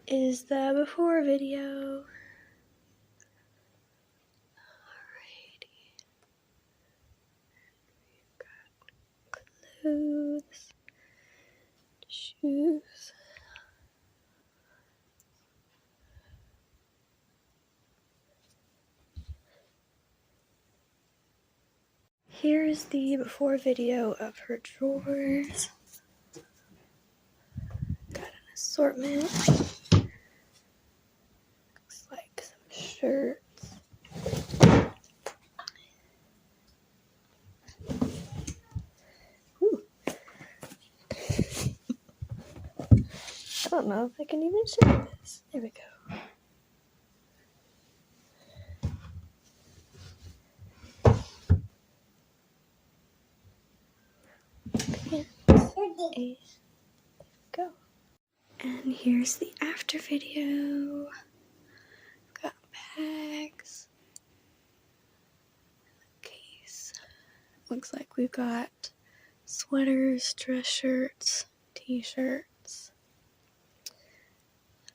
is the before video. Alrighty. We've got clothes, shoes. Here's the before video of her drawers. Got an assortment. Looks like some shirts. Ooh. I don't know if I can even show this. There we go. And go. And here's the after video. Got bags. Case. Looks like we've got sweaters, dress shirts, t-shirts.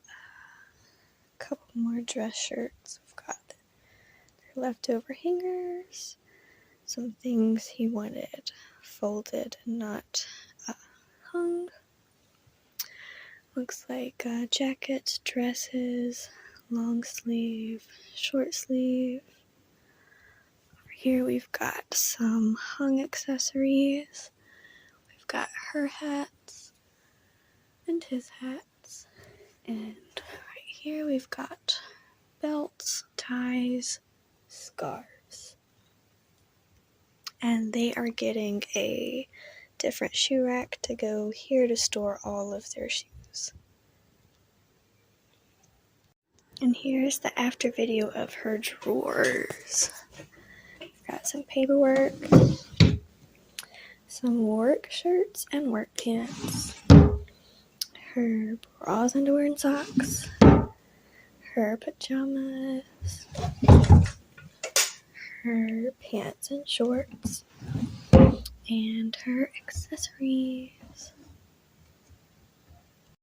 A couple more dress shirts. We've got their leftover hangers. Some things he wanted folded and not hung. Looks like jackets, dresses, long sleeve, short sleeve. Over here we've got some hung accessories. We've got her hats and his hats. And right here we've got belts, ties, scarves. And they are getting a different shoe rack to go here to store all of their shoes. And here's the after video of her drawers. We've got some paperwork, some work shirts and work pants, her bras, underwear, and socks, her pajamas, her pants and shorts, and her accessories.